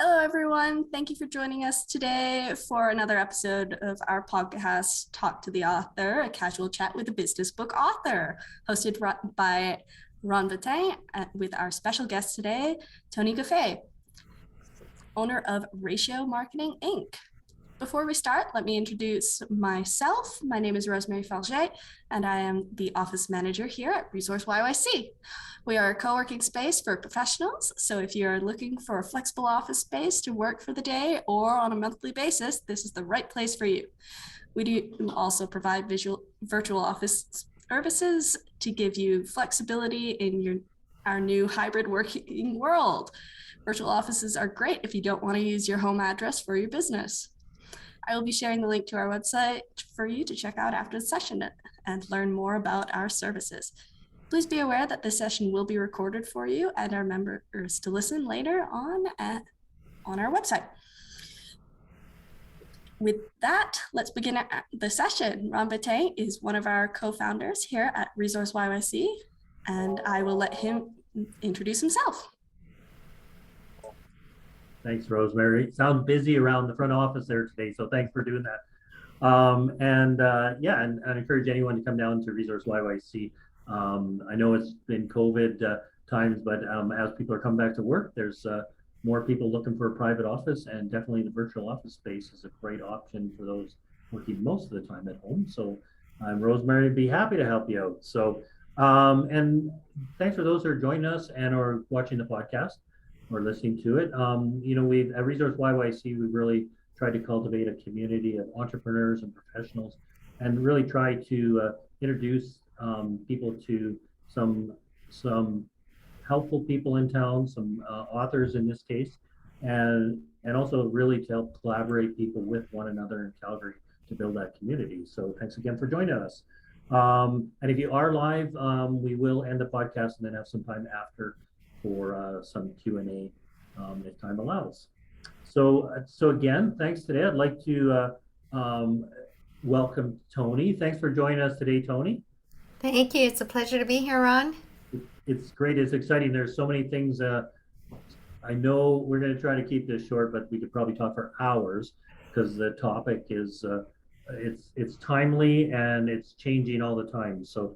Hello, everyone. Thank you for joining us today for another episode of our podcast, Talk to the Author, a casual chat with a business book author, hosted by Ron Batin with our special guest today, Toni Guffei, owner of Ratio Marketing, Inc. Before we start, let me introduce myself. My name is Rosemary Falget, and I am the office manager here at ReSourceYYC. We are a co-working space for professionals, so if you're looking for a flexible office space to work for the day or on a monthly basis, this is the right place for you. We do also provide virtual office services to give you flexibility in our new hybrid working world. Virtual offices are great if you don't want to use your home address for your business. I will be sharing the link to our website for you to check out after the session and learn more about our services. Please be aware that this session will be recorded for you and our members to listen later on our website. With that, let's begin the session. Ron Batin is one of our co-founders here at ReSourceYYC, and I will let him introduce himself. Thanks, Rosemary. Sounds busy around the front office there today, so thanks for doing that. And I encourage anyone to come down to ReSourceYYC. I know it's been COVID times, but as people are coming back to work, there's more people looking for a private office, and definitely the virtual office space is a great option for those working most of the time at home. So Rosemary would be happy to help you out. So, and thanks for those who are joining us and are watching the podcast or listening to it. We've at ReSourceYYC, we've really tried to cultivate a community of entrepreneurs and professionals, and really try to introduce people to some helpful people in town, some authors in this case, and also really to help collaborate people with one another in Calgary to build that community. So thanks again for joining us. And if you are live, we will end the podcast and then have some time after for some Q&A if time allows. So again, thanks today. I'd like to welcome Toni. Thanks for joining us today, Toni. Thank you. It's a pleasure to be here, Ron. It's great. It's exciting. There's so many things. I know we're going to try to keep this short, but we could probably talk for hours because the topic is it's timely and it's changing all the time. So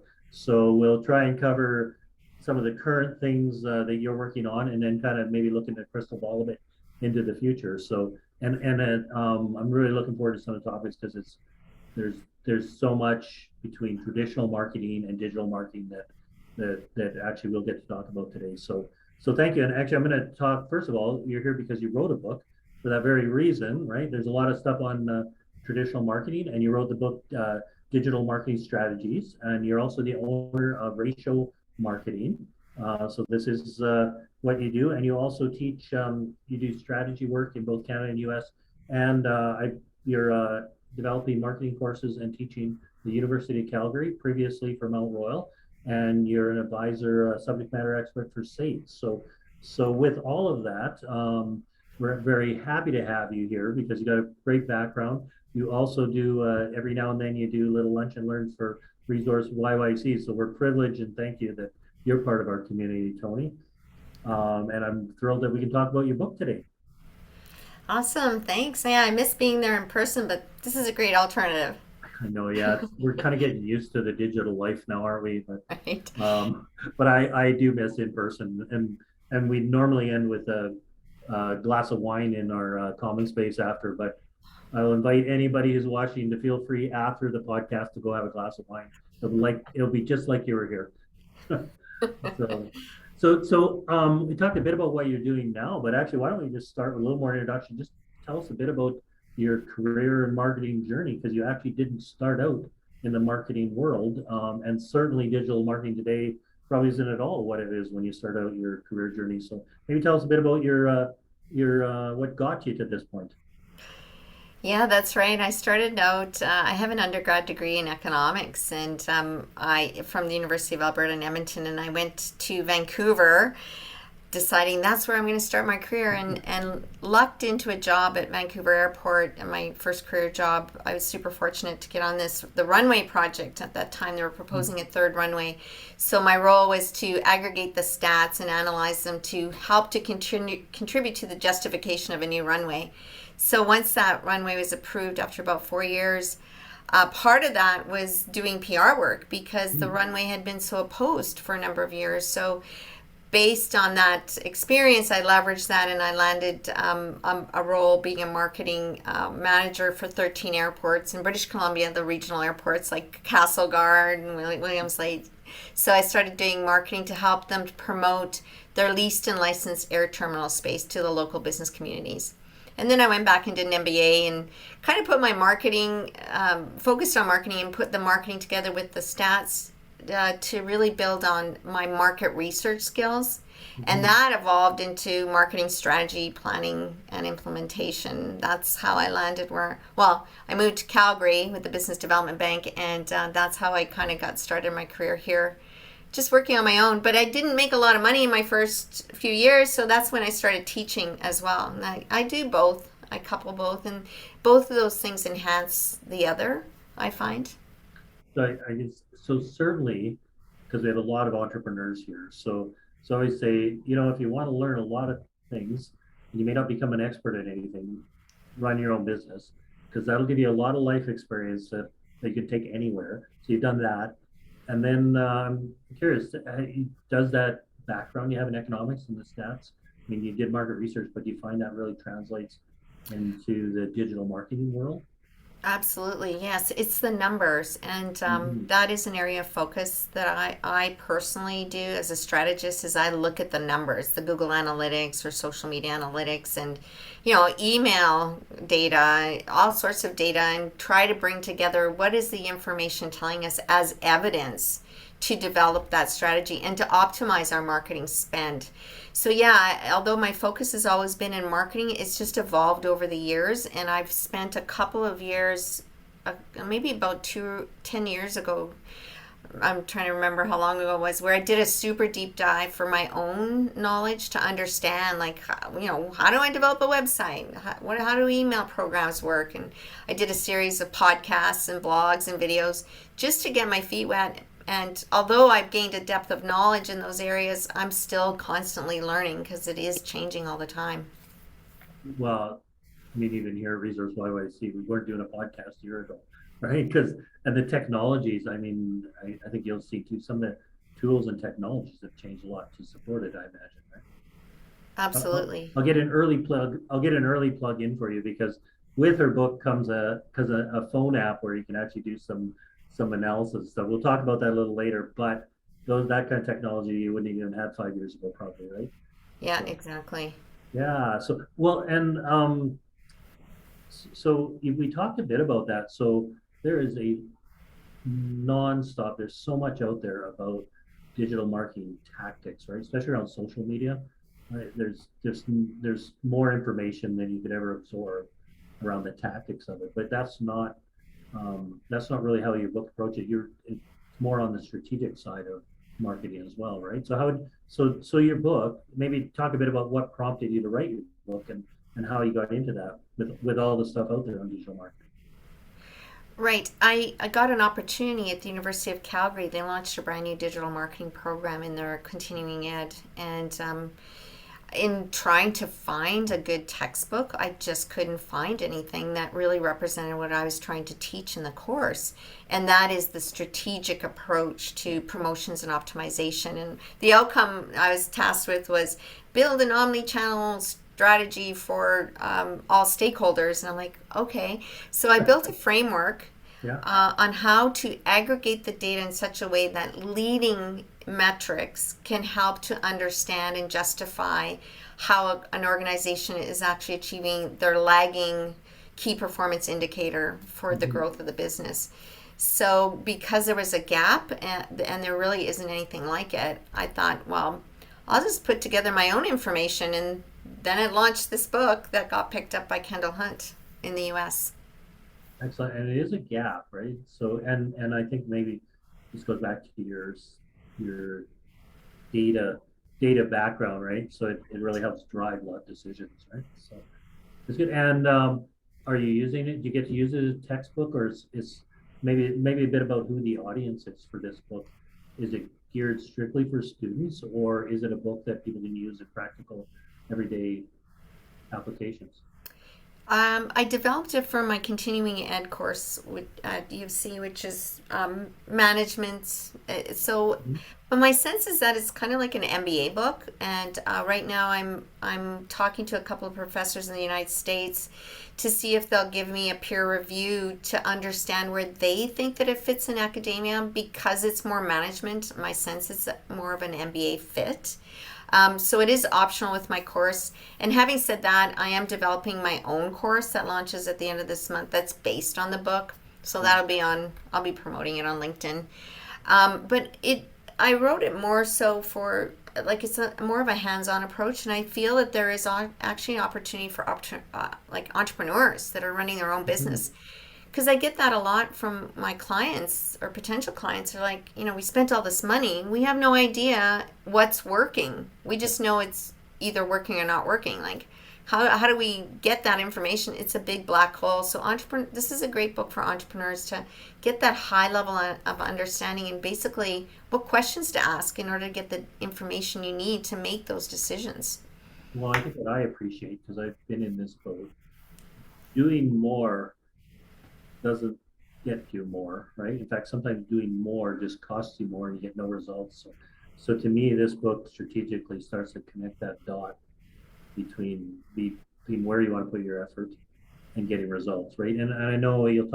we'll try and cover some of the current things that you're working on, and then kind of maybe looking at crystal ball a bit into the future. So I'm really looking forward to some of the topics because there's so much between traditional marketing and digital marketing that actually we'll get to talk about today. So thank you. And actually, I'm going to talk, first of all, you're here because you wrote a book for that very reason, right? There's a lot of stuff on traditional marketing, and you wrote the book Digital Marketing Strategies, and you're also the owner of Ratio Marketing. So this is what you do, and you also teach, you do strategy work in both Canada and US, and you're developing marketing courses and teaching the University of Calgary, previously for Mount Royal, and you're an advisor, subject matter expert for SAIT. So with all of that, we're very happy to have you here because you got a great background. You also do, every now and then you do little lunch and learns for ReSourceYYC. So we're privileged and thank you that you're part of our community, Toni. And I'm thrilled that we can talk about your book today. Awesome. Thanks. Yeah, I miss being there in person, but this is a great alternative. I know, yeah. We're kind of getting used to the digital life now, aren't we? But, Right. but I do miss in person. And we normally end with a glass of wine in our common space after, but I'll invite anybody who's watching to feel free after the podcast to go have a glass of wine. It'll be just like you were here. So we talked a bit about what you're doing now, but actually, why don't we just start with a little more introduction? Just tell us a bit about your career and marketing journey, because you actually didn't start out in the marketing world, and certainly digital marketing today probably isn't at all what it is when you start out your career journey. So maybe tell us a bit about your what got you to this point. Yeah, that's right. I started out, I have an undergrad degree in economics, and I from the University of Alberta in Edmonton, and I went to Vancouver, deciding that's where I'm going to start my career, and lucked into a job at Vancouver Airport. And my first career job, I was super fortunate to get on the runway project. At that time, they were proposing a third runway. So my role was to aggregate the stats and analyze them to help to contribute to the justification of a new runway. So once that runway was approved after about 4 years, part of that was doing PR work because the runway had been so opposed for a number of years. So based on that experience, I leveraged that and I landed a role being a marketing manager for 13 airports in British Columbia, the regional airports like Castlegar and Williams Lake. So I started doing marketing to help them to promote their leased and licensed air terminal space to the local business communities. And then I went back and did an MBA and kind of put my marketing, focused on marketing and put the marketing together with the stats to really build on my market research skills. And that evolved into marketing strategy, planning, and implementation. That's how I landed I moved to Calgary with the Business Development Bank, and that's how I kind of got started my career here, just working on my own. But I didn't make a lot of money in my first few years, so that's when I started teaching as well. And I do both. I couple both, and both of those things enhance the other, I find. So I guess, so certainly, because we have a lot of entrepreneurs here. So I always say, if you want to learn a lot of things, and you may not become an expert at anything, run your own business, because that'll give you a lot of life experience that you can take anywhere. So you've done that. And then I'm curious, does that background you have in economics and the stats, I mean, you did market research, but do you find that really translates into the digital marketing world? Absolutely, yes. It's the numbers, and that is an area of focus that I personally do as a strategist. Is I look at the numbers, the Google Analytics or social media analytics, and email data, all sorts of data, and try to bring together what is the information telling us as evidence to develop that strategy and to optimize our marketing spend. So yeah, although my focus has always been in marketing, it's just evolved over the years, and I've spent a couple of years, maybe about 10 years ago, I'm trying to remember how long ago it was, where I did a super deep dive for my own knowledge to understand, like, how do I develop a website? How do email programs work? And I did a series of podcasts and blogs and videos just to get my feet wet. And although I've gained a depth of knowledge in those areas, I'm still constantly learning because it is changing all the time. Well, I mean, even here at ReSourceYYC, we weren't doing a podcast a year ago, right? And the technologies, I mean, I think you'll see too, some of the tools and technologies have changed a lot to support it, I imagine, right? Absolutely. I'll get an early plug. I'll get an early plug in for you, because with her book comes a phone app where you can actually do some analysis. So we'll talk about that a little later. But that kind of technology you wouldn't even have 5 years ago, probably, right? Yeah, exactly. Yeah. So well, and we talked a bit about that. So there is a nonstop. There's so much out there about digital marketing tactics, right? Especially around social media. Right? There's more information than you could ever absorb around the tactics of it. But that's not really how your book approach it. It's more on the strategic side of marketing as well, right? So your book, maybe talk a bit about what prompted you to write your book and how you got into that with all the stuff out there on digital marketing. Right. I got an opportunity at the University of Calgary. They launched a brand new digital marketing program in their continuing ed. And in trying to find a good textbook, I just couldn't find anything that really represented what I was trying to teach in the course. And that is the strategic approach to promotions and optimization. And the outcome I was tasked with was build an omni-channel strategy for all stakeholders. And I'm like, okay. So I built a framework on how to aggregate the data in such a way that leading metrics can help to understand and justify how an organization is actually achieving their lagging key performance indicator for the growth of the business. So because there was a gap and there really isn't anything like it, I thought, well, I'll just put together my own information. And then it launched this book that got picked up by Kendall Hunt in the US. Excellent. And it is a gap, right? So, and I think maybe this goes back to your data data background, right? So it really helps drive a lot of decisions, right? So it's good. And are you using it? Do you get to use it as a textbook, or is maybe a bit about who the audience is for this book? Is it geared strictly for students, or is it a book that people can use in practical, everyday applications? I developed it for my continuing ed course at U of C, which is management. Mhm. But my sense is that it's kind of like an MBA book. And right now, I'm talking to a couple of professors in the United States to see if they'll give me a peer review to understand where they think that it fits in academia. Because it's more management, my sense is more of an MBA fit. So it is optional with my course. And having said that, I am developing my own course that launches at the end of this month that's based on the book. So that'll be I'll be promoting it on LinkedIn. But I wrote it more so for, like, it's more of a hands-on approach. And I feel that there is actually an opportunity for like entrepreneurs that are running their own Mhm. business, because I get that a lot from my clients or potential clients. Are like, we spent all this money. We have no idea what's working. We just know it's either working or not working. Like, how do we get that information? It's a big black hole. So this is a great book for entrepreneurs to get that high level of understanding, and basically what questions to ask in order to get the information you need to make those decisions. Well, I think what I appreciate, because I've been in this boat, doing more doesn't get you more, right? In fact, sometimes doing more just costs you more and you get no results. So to me, this book strategically starts to connect that dot between where you want to put your effort and getting results, right? And I know of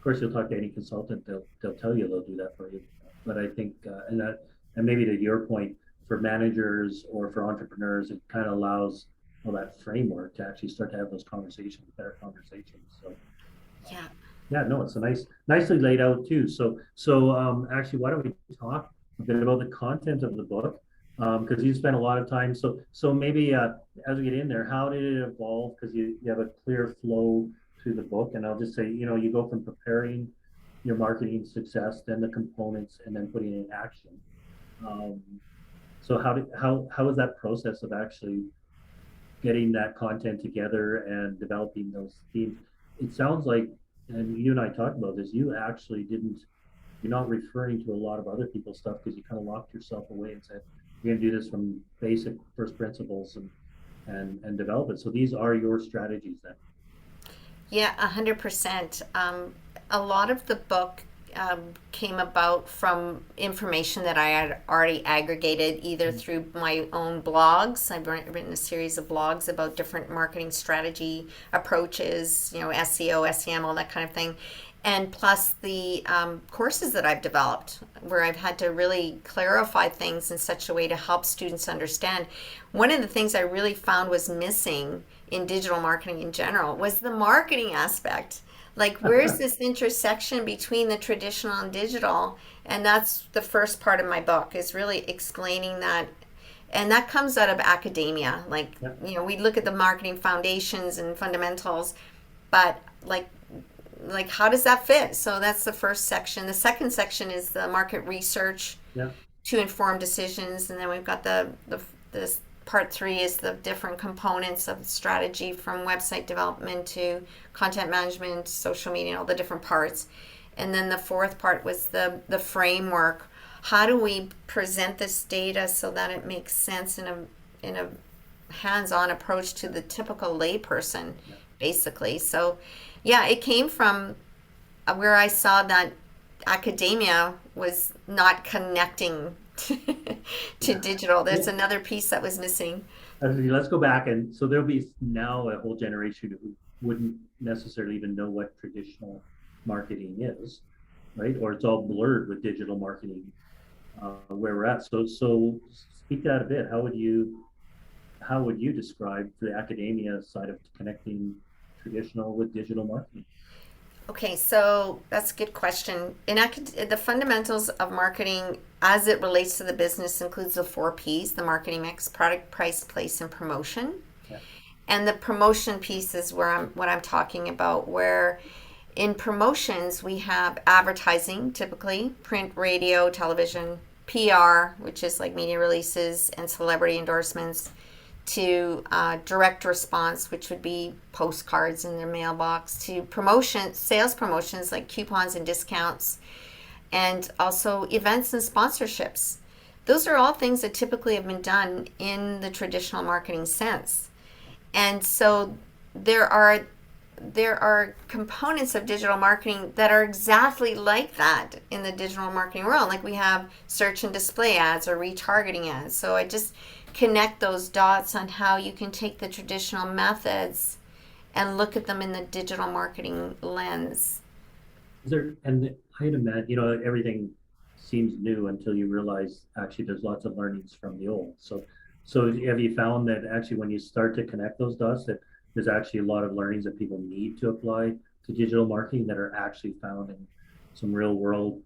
course, you'll talk to any consultant, they'll tell you they'll do that for you. But I think, and maybe to your point, for managers or for entrepreneurs, it kind of allows that framework to actually start to have those conversations, better conversations. So Yeah. yeah, no, it's nicely laid out too. So actually, why don't we talk a bit about the content of the book? Because you spent a lot of time. So maybe as we get in there, how did it evolve? Because you have a clear flow through the book, and I'll just say, you go from preparing your marketing success, then the components, and then putting it in action. Um, so how was that process of actually getting that content together and developing those themes? It sounds like, and you and I talked about this, you're not referring to a lot of other people's stuff because you kind of locked yourself away and said, you're going to do this from basic first principles and develop it. So these are your strategies then. Yeah, 100%. A lot of the book came about from information that I had already aggregated either through my own blogs. I've written a series of blogs about different marketing strategy approaches, SEO, SEM, all that kind of thing. And plus the courses that I've developed, where I've had to really clarify things in such a way to help students understand. One of the things I really found was missing in digital marketing in general was the marketing aspect. Like, where's this intersection between the traditional and digital? And that's the first part of my book, is really explaining that. And that comes out of academia. Like, Yeah. we look at the marketing foundations and fundamentals, but like how does that fit? So that's the first section. The second section is the market research Yeah. to inform decisions, and then we've got this part 3 is the different components of strategy, from website development to content management, social media, all the different parts. And then the fourth part was the framework. How do we present this data so that it makes sense in a hands-on approach to the typical layperson, basically? So yeah, it came from where I saw that academia was not connecting to digital. There's another piece that was missing. Let's go back, and so there'll be now a whole generation who wouldn't necessarily even know what traditional marketing is, right? Or it's all blurred with digital marketing, where we're at. So speak to that a bit. How would you describe the academia side of connecting traditional with digital marketing? Okay, so that's a good question. The fundamentals of marketing as it relates to the business includes the 4 Ps, the marketing mix: product, price, place, and promotion. Yeah. And the promotion piece is what I'm talking about, where in promotions we have advertising, typically print, radio, television, PR, which is like media releases and celebrity endorsements, to direct response, which would be postcards in their mailbox, to promotion, sales promotions like coupons and discounts, and also events and sponsorships. Those are all things that typically have been done in the traditional marketing sense. And so there are components of digital marketing that are exactly like that in the digital marketing world. Like we have search and display ads or retargeting ads. So I just connect those dots on how you can take the traditional methods and look at them in the digital marketing lens. And I'd imagine, everything seems new until you realize actually there's lots of learnings from the old. So have you found that actually when you start to connect those dots, that there's actually a lot of learnings that people need to apply to digital marketing that are actually found in some real world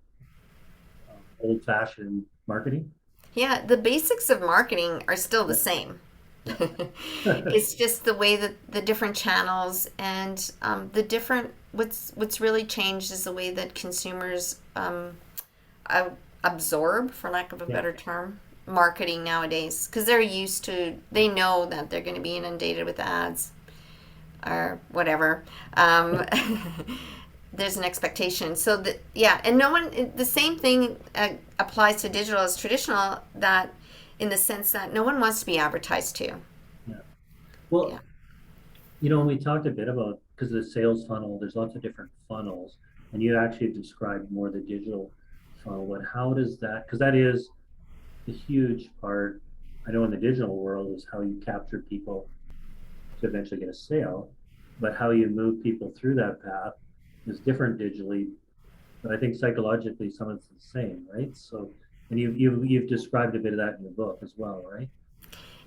old fashioned marketing? Yeah, the basics of marketing are still the same. It's just the way that the different channels and the different what's really changed is the way that consumers absorb, for lack of a better term, marketing nowadays, because they know that they're going to be inundated with ads or whatever. There's an expectation. So that, yeah, and the same thing applies to digital as traditional, that in the sense that no one wants to be advertised to. Yeah. Well, Yeah. when we talked a bit about, because the sales funnel, there's lots of different funnels, and you actually described more the digital funnel, but how does that, because that is a huge part, I know in the digital world, is how you capture people to eventually get a sale, but how you move people through that path is different digitally, but I think psychologically some of it's the same, right? So, and you've described a bit of that in your book as well, right?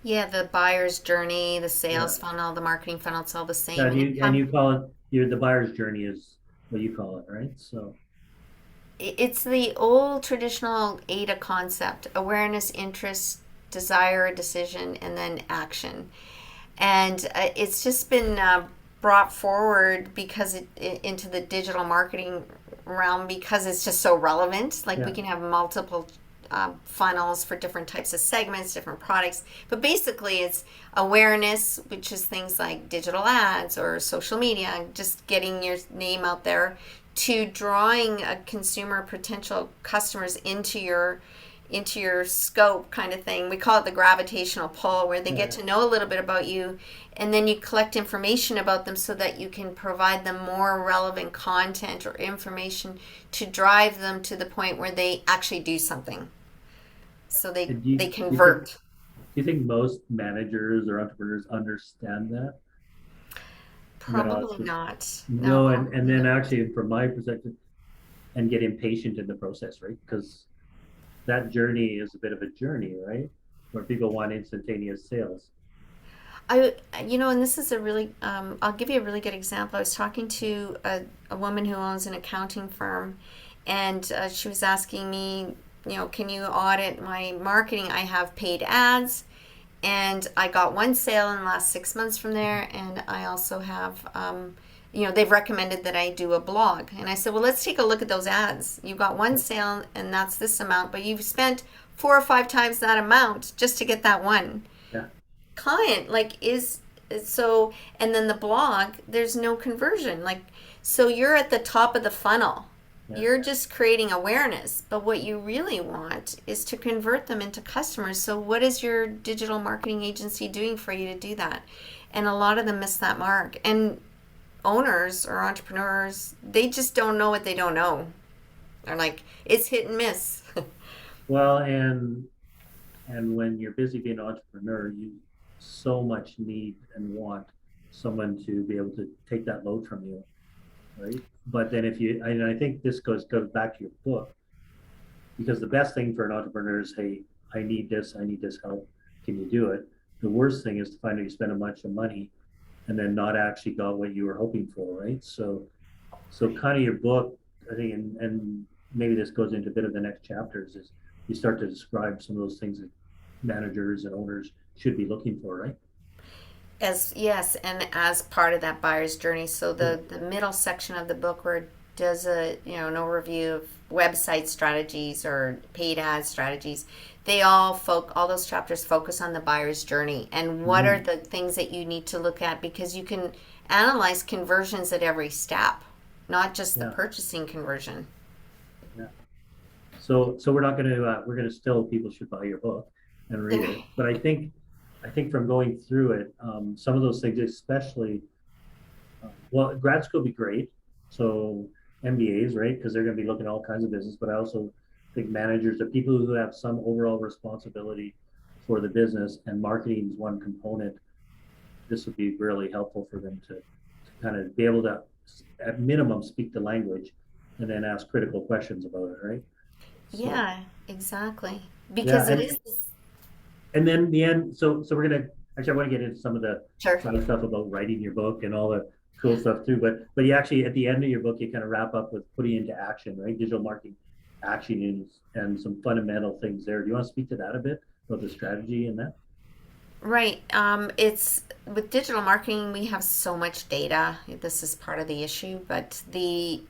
Yeah, the buyer's journey, the Yeah. sales funnel, the marketing funnel, it's all the same. And you call it the buyer's journey is what you call it, right? So It's the old traditional AIDA concept: awareness, interest, desire, decision, and then action. And it's just been brought forward because into the digital marketing realm, because it's just so relevant. Like we can have multiple funnels for different types of segments, different products. But basically, it's awareness, which is things like digital ads or social media, just getting your name out there, to drawing a consumer, potential customers into your scope, kind of thing. We call it the gravitational pull, where they get to know a little bit about you, and then you collect information about them so that you can provide them more relevant content or information to drive them to the point where they actually do something. So they convert. Do you think most managers or entrepreneurs understand that? Probably not. No, and then actually from my perspective, and get impatient in the process, right? Because that journey is a bit of a journey, right? Where people want instantaneous sales. And this is a really, I'll give you a really good example. I was talking to a woman who owns an accounting firm, and she was asking me, can you audit my marketing? I have paid ads, and I got one sale in the last 6 months from there, and I also have, they've recommended that I do a blog. And I said, well, let's take a look at those ads. You got one sale, and that's this amount, but you've spent 4 or 5 times that amount just to get that one client. And then the blog, there's no conversion. So you're at the top of the funnel. You're just creating awareness, but what you really want is to convert them into customers. So what is your digital marketing agency doing for you to do that? And a lot of them miss that mark. And owners or entrepreneurs, they just don't know what they don't know. They're like, it's hit and miss. Well, and when you're busy being an entrepreneur, you so much need and want someone to be able to take that load from you, right? But then and I think this goes back to your book, because the best thing for an entrepreneur is, hey, I need this help. Can you do it? The worst thing is to find out you spend a bunch of money and then not actually got what you were hoping for, right? So kind of your book, I think, and maybe this goes into a bit of the next chapters, is you start to describe some of those things that managers and owners should be looking for, right? And as part of that buyer's journey. So the middle section of the book, where does an overview of website strategies or paid ad strategies. They all those chapters focus on the buyer's journey and what are the things that you need to look at, because you can analyze conversions at every step, not just the purchasing conversion. Yeah. So we're not going to we're going to still, people should buy your book and read it. But I think from going through it, some of those things, especially, well, grad school would be great. So MBAs, right? Because they're going to be looking at all kinds of business. But I also think managers, the people who have some overall responsibility for the business, and marketing is one component. This would be really helpful for them to kind of be able to, at minimum, speak the language and then ask critical questions about it, right? So, Yeah, exactly. Because it is. And then the end. So we're gonna actually, I want to get into some of the Sure. fun stuff about writing your book and all the cool stuff too. But you actually, at the end of your book, you kind of wrap up with putting into action, right? Digital marketing action and some fundamental things there. Do you want to speak to that a bit about the strategy and that? Right. It's with digital marketing, we have so much data. This is part of the issue, but the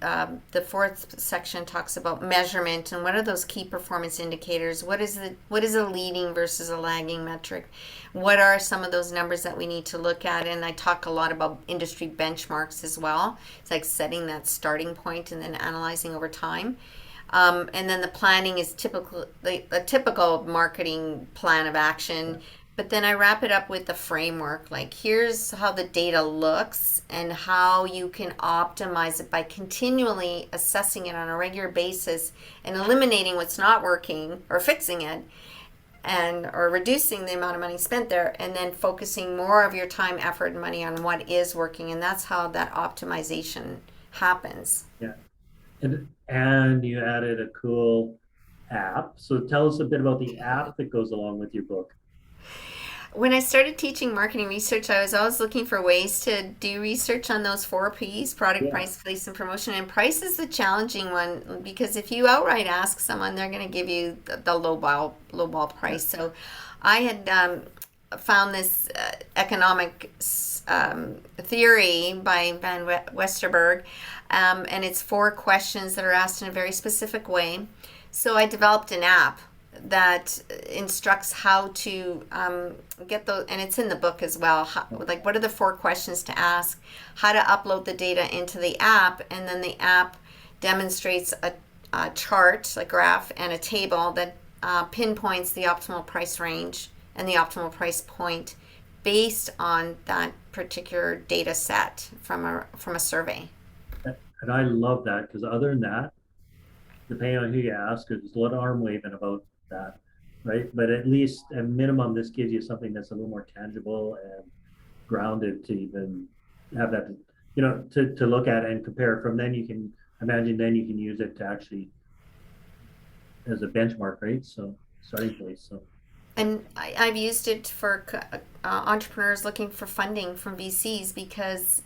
fourth section talks about measurement and what are those key performance indicators. What is a leading versus a lagging metric? What are some of those numbers that we need to look at? And I talk a lot about industry benchmarks as well. It's like setting that starting point and then analyzing over time. And then the planning is a typical marketing plan of action. But then I wrap it up with the framework, like here's how the data looks and how you can optimize it by continually assessing it on a regular basis and eliminating what's not working or fixing it, or reducing the amount of money spent there, and then focusing more of your time, effort, and money on what is working. And that's how that optimization happens. Yeah. And you added a cool app. So tell us a bit about the app that goes along with your book. When I started teaching marketing research, I was always looking for ways to do research on those 4 Ps: product, price, place, and promotion. And price is the challenging one, because if you outright ask someone, they're going to give you the lowball price. So I had found this economic theory by Van Westerberg, and it's 4 questions that are asked in a very specific way. So I developed an app that instructs how to get those, and it's in the book as well. Like, what are the 4 questions to ask? How to upload the data into the app, and then the app demonstrates a chart, a graph, and a table that pinpoints the optimal price range and the optimal price point based on that particular data set from a survey. And I love that, because other than that, depending on who you ask, there's a lot of arm waving about that, right? But at least at minimum, this gives you something that's a little more tangible and grounded to even have that, to look at and compare from. Then you can use it to actually as a benchmark, right? So starting place. So. And I've used it for entrepreneurs looking for funding from VCs, because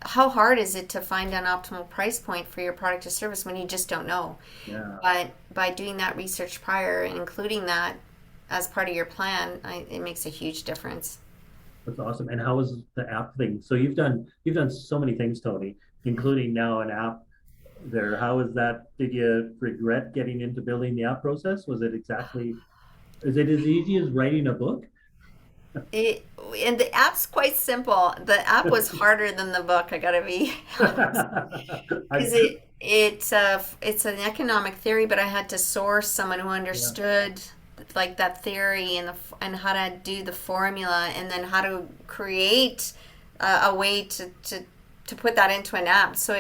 how hard is it to find an optimal price point for your product or service when you just don't know? Yeah. But by doing that research prior and including that as part of your plan, it makes a huge difference. That's awesome. And how is the app thing? So you've done so many things, Toni, including now an app there. How is that? Did you regret getting into building the app process? Is it as easy as writing a book? And the app's quite simple. The app was harder than the book, I gotta be honest. Because it's an economic theory, but I had to source someone who understood like that theory and how to do the formula, and then how to create a way to put that into an app. So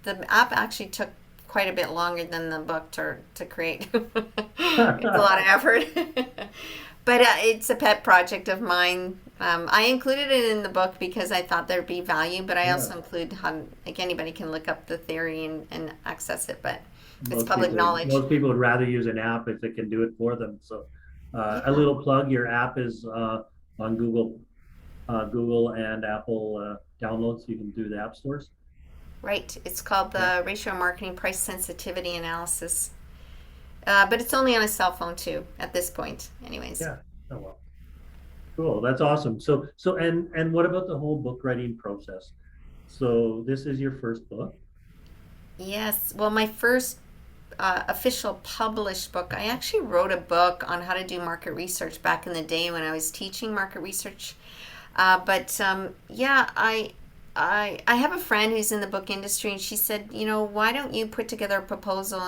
the app actually took quite a bit longer than the book to create. It's a lot of effort. But it's a pet project of mine. I included it in the book because I thought there'd be value, but I also include how anybody can look up the theory and access it, but it's public knowledge. Most people would rather use an app if it can do it for them. So a little plug, your app is on Google and Apple downloads. You can do the app stores. Right. It's called the Ratio Marketing Price Sensitivity Analysis. But it's only on a cell phone too at this point, anyways. Yeah. Oh well. Cool. That's awesome. So and what about the whole book writing process? So this is your first book. Yes. Well, my first official published book, I actually wrote a book on how to do market research back in the day when I was teaching market research. But yeah, I have a friend who's in the book industry, and she said, why don't you put together a proposal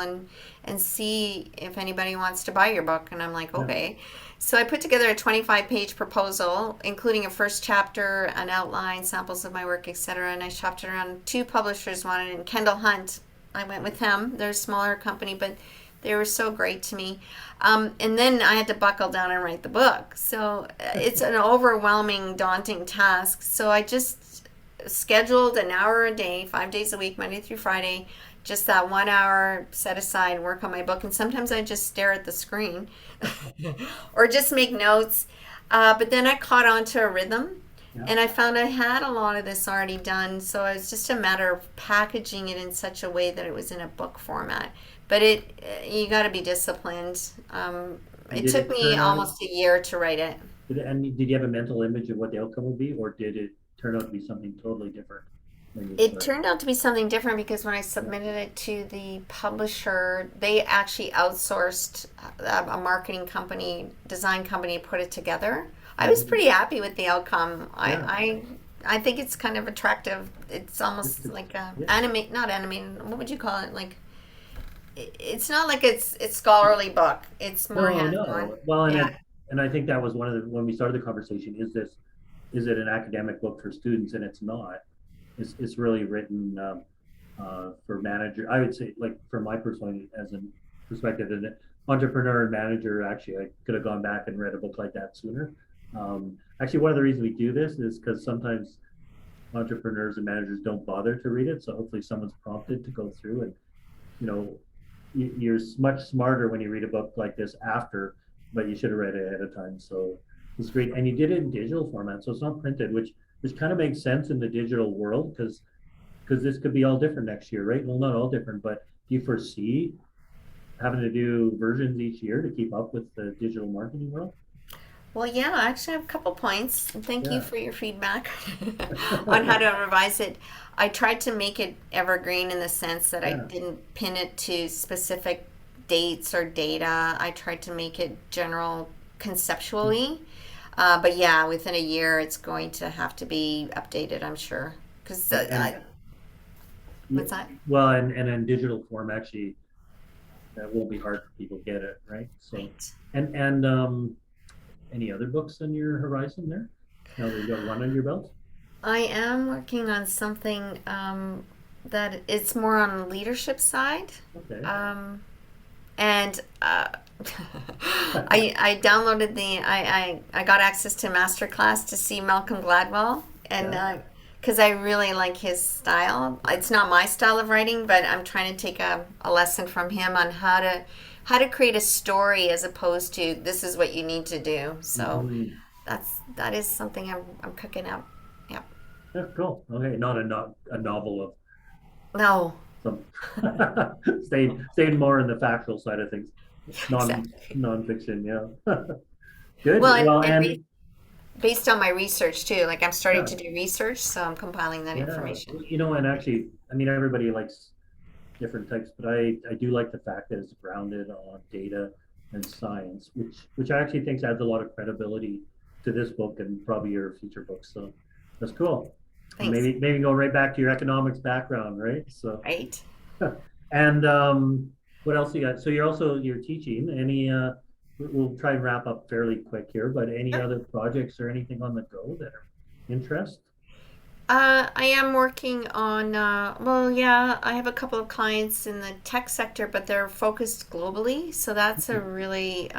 and see if anybody wants to buy your book? And I'm like, Yeah. okay. So I put together a 25-page proposal, including a first chapter, an outline, samples of my work, etc. And I shopped it around. Two publishers wanted it, and Kendall Hunt. I went with them. They're a smaller company, but they were so great to me. And then I had to buckle down and write the book. So it's an overwhelming, daunting task. So I just scheduled an hour a day, 5 days a week, Monday through Friday, just that 1 hour set aside, work on my book. And sometimes I just stare at the screen or just make notes. But then I caught on to a rhythm. Yeah. And I found I had a lot of this already done, so it was just a matter of packaging it in such a way that it was in a book format. But you got to be disciplined. And It did took it me turn out, almost a year to write it. did you have a mental image of what the outcome would be, or did it turn out to be something totally different when you It started? turned out to be something different because when I Yeah. submitted it to the publisher, they actually outsourced a marketing company, design company, to put it together. I was Mhm. pretty happy with the outcome. Yeah. I think it's kind of attractive. It's almost It's, like a yeah. animate, not animated. What would you call it? Like it's not like it's scholarly book. It's more No, hands on. no. Well, Yeah. and I think that was one of the when we started the conversation. Is it an academic book for students? And it's not. It's really written for manager. I would say, like from my personal as an perspective, as an entrepreneur and manager, actually, I could have gone back and read a book like that sooner. Actually, one of the reasons we do this is because sometimes entrepreneurs and managers don't bother to read it. So hopefully, someone's prompted to go through and you know you're much smarter when you read a book like this after, but you should have read it ahead of time. So it's great, and you did it in digital format, so it's not printed, which kind of makes sense in the digital world because this could be all different next year, right? Well, not all different, but do you foresee having to do versions each year to keep up with the digital marketing world? Well, yeah, I actually have a couple points. Thank you Yeah, for your feedback on how to revise it. I tried to make it evergreen in the sense that I yeah. didn't pin it to specific dates or data. I tried to make it general conceptually. But yeah, within a year, it's going to have to be updated, I'm sure. Because, And yeah, what's that? well, and in digital form, actually, that won't be hard for people to get it, right? So, Right. and any other books on your horizon there? Now that you got one under your belt? I am working on something that it's more on the leadership side. Okay. Um, and I downloaded I got access to a master class to see Malcolm Gladwell, Yeah. and because I really like his style. It's not my style of writing, but I'm trying to take a lesson from him on how to create a story as opposed to this is what you need to do. So Mhm. that is something I'm cooking up. Yep. Yeah, cool. Okay, not a novel of No. some staying more in the factual side of things, non Exactly. nonfiction. Yeah, good. Well, Well, and and based on my research too. Like I'm starting yeah, to do research, so I'm compiling that yeah. information. And actually, I mean, everybody likes different types, but I do like the fact that it's grounded on data and science, which I actually think adds a lot of credibility to this book and probably your future books. So that's cool. And Thanks. maybe go right back to your economics background, right? So Right. and what else you got? So you're teaching. Any we'll try and wrap up fairly quick here, but any Sure. other projects or anything on the go that are interest? I am working on, well, yeah, I have a couple of clients in the tech sector, but they're focused globally. So that's a really,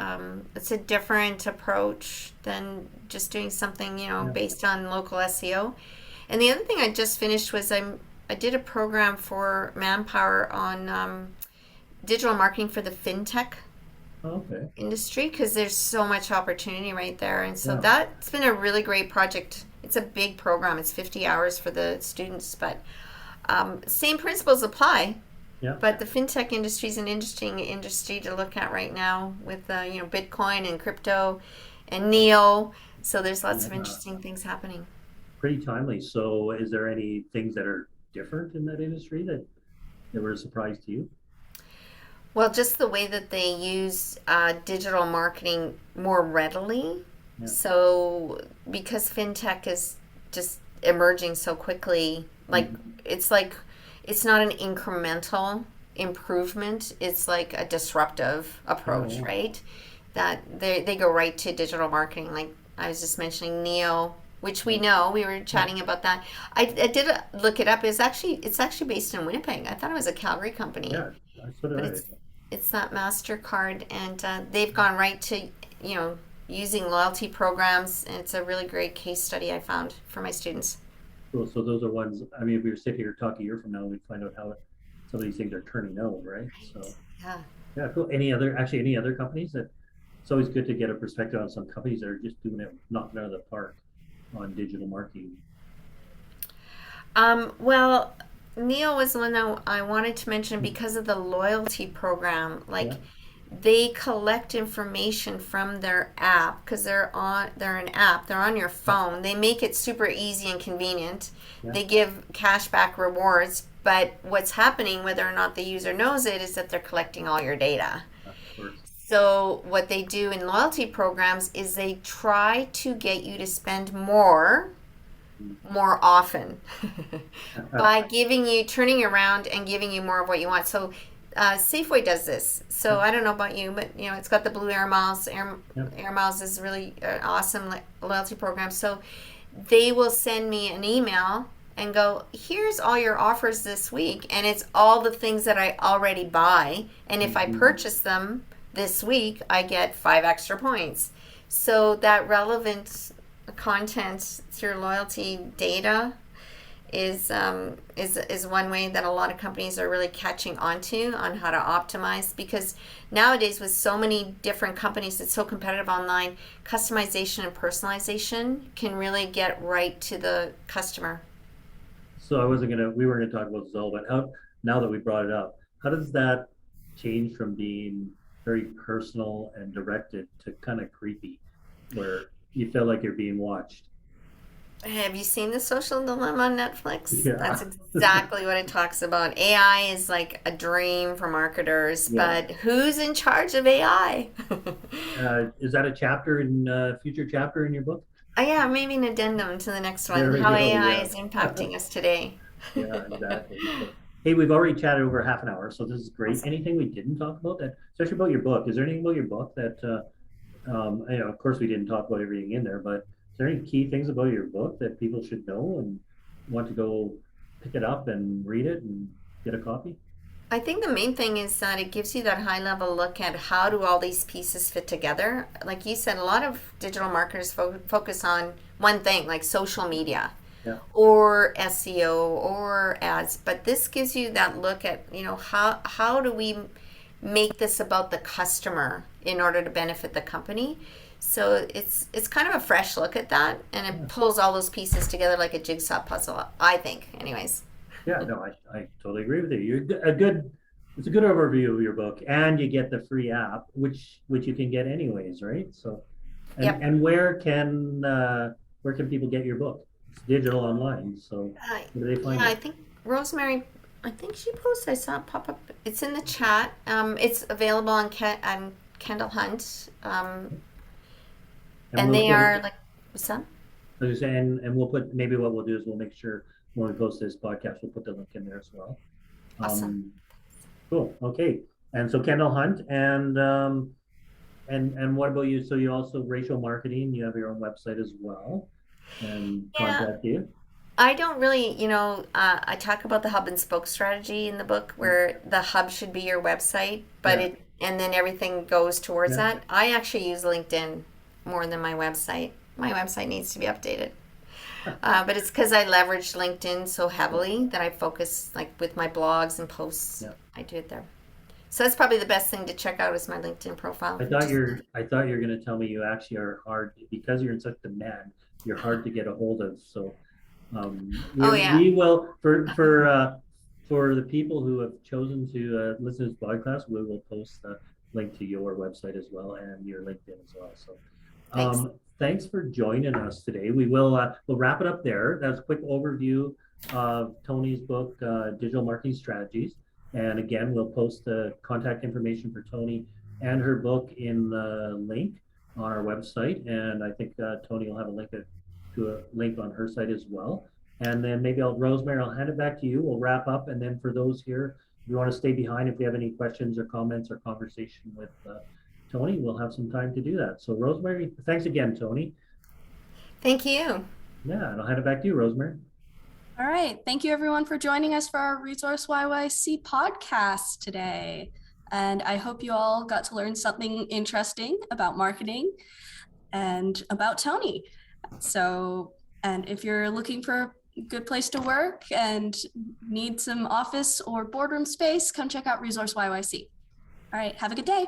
it's a different approach than just doing something, Yeah. based on local SEO. And the other thing I just finished was I did a program for Manpower on digital marketing for the fintech Okay. industry because there's so much opportunity right there. And so Yeah. that's been a really great project. It's a big program. It's 50 hours for the students, but same principles apply. Yeah. But the fintech industry is an interesting industry to look at right now with Bitcoin and crypto and Neo. So there's lots of Yeah. interesting things happening. Pretty timely. So is there any things that are different in that industry that that were a surprise to you? Well, just the way that they use digital marketing more readily. Yeah. So, because fintech is just emerging so quickly, it's like it's not an incremental improvement. It's like a disruptive approach, Oh, right? That they go right to digital marketing. Like I was just mentioning Neo, which we know. We were chatting about that. I did look it up. It's actually based in Winnipeg. I thought it was a Calgary company, yeah, that's what but I. it's that MasterCard, and they've gone right to using loyalty programs. And it's a really great case study I found for my students. Cool. So those are ones. I mean, if we were sitting here talking a year from now, we'd find out how some of these things are turning out, right? So Yeah. yeah, cool. Any other companies that it's always good to get a perspective on some companies that are just doing it, knocking out of the park on digital marketing. Well, Neo was the one that I wanted to mention because of the loyalty program. Like Yeah, they collect information from their app because they're an app. They're on your phone. They make it super easy and convenient. yeah, They give cashback rewards, but what's happening, whether or not the user knows it, is that they're collecting all your data. of course. So what they do in loyalty programs is they try to get you to spend more often by turning around and giving you more of what you want. So Safeway does this. So I don't know about you, but it's got the blue Air Miles. Air Miles is really awesome loyalty program. So they will send me an email and go, here's all your offers this week, and it's all the things that I already buy. And if I purchase them this week, I get 5 extra points. So that relevant content through loyalty data is one way that a lot of companies are really catching onto on how to optimize, because nowadays with so many different companies, it's so competitive online, customization and personalization can really get right to the customer. So we weren't gonna talk about Zoll, but now that we brought it up, how does that change from being very personal and directed to kind of creepy, where you feel like you're being watched? Have you seen The Social Dilemma on Netflix? Yeah. That's exactly what it talks about. AI is like a dream for marketers, Yeah. but who's in charge of AI? Is that a chapter in future chapter in your book? Yeah, maybe an addendum to the next There one. we How go. AI Yeah. is impacting us today. Yeah, exactly. So, hey, we've already chatted over half an hour, so this is great. Awesome. Anything we didn't talk about that, especially about your book? Is there anything about your book that, of course, we didn't talk about everything in there, but is there any key things about your book that people should know and want to go pick it up and read it and get a copy? I think the main thing is that it gives you that high level look at how do all these pieces fit together. Like you said, a lot of digital marketers focus on one thing, like social media. Yeah. Or SEO or ads, but this gives you that look at how do we make this about the customer in order to benefit the company. So it's kind of a fresh look at that, and it pulls all those pieces together like a jigsaw puzzle, I think, anyways. Yeah, no, I totally agree with you. It's a good overview of your book, and you get the free app, which you can get anyways, right? So, Yep. and where can people get your book? It's digital online, so where do they find Yeah, I it? think Rosemary, I think she posted, I saw it pop up. It's in the chat. It's available on Kendall Hunt. And And we'll they put, are like, what's that? as you say, and we'll put, maybe what we'll do is we'll make sure when we post this podcast, we'll put the link in there as well. Awesome. Cool. Okay. And so Kendall Hunt and what about you? So you also racial marketing, you have your own website as well, and Yeah, contact you. I don't really, I talk about the hub and spoke strategy in the book where the hub should be your website, but Yeah. and then everything goes towards Yeah. that. I actually use LinkedIn more than my website. My website needs to be updated. But it's because I leverage LinkedIn so heavily that I focus like with my blogs and posts. Yeah. I do it there. So that's probably the best thing to check out is my LinkedIn profile. I thought you're going to tell me you actually are hard because you're in such demand. You're hard to get a hold of. So we will for the people who have chosen to listen to this podcast, we will post the link to your website as well and your LinkedIn as well. So Thanks. thanks for joining us today. We'll wrap it up there. That's a quick overview of Toni's book, Digital Marketing Strategies. And again, we'll post the contact information for Toni and her book in the link on our website. And I think Toni will have a link on her site as well. And then maybe Rosemary, I'll hand it back to you. We'll wrap up. And then for those here, if you want to stay behind, if you have any questions or comments or conversation with Toni, we'll have some time to do that. So Rosemary, thanks again, Toni. Thank you. Yeah, and I'll hand it back to you, Rosemary. All right. Thank you, everyone, for joining us for our ReSourceYYC podcast today. And I hope you all got to learn something interesting about marketing and about Toni. So, and if you're looking for a good place to work and need some office or boardroom space, come check out ReSourceYYC. All right. Have a good day.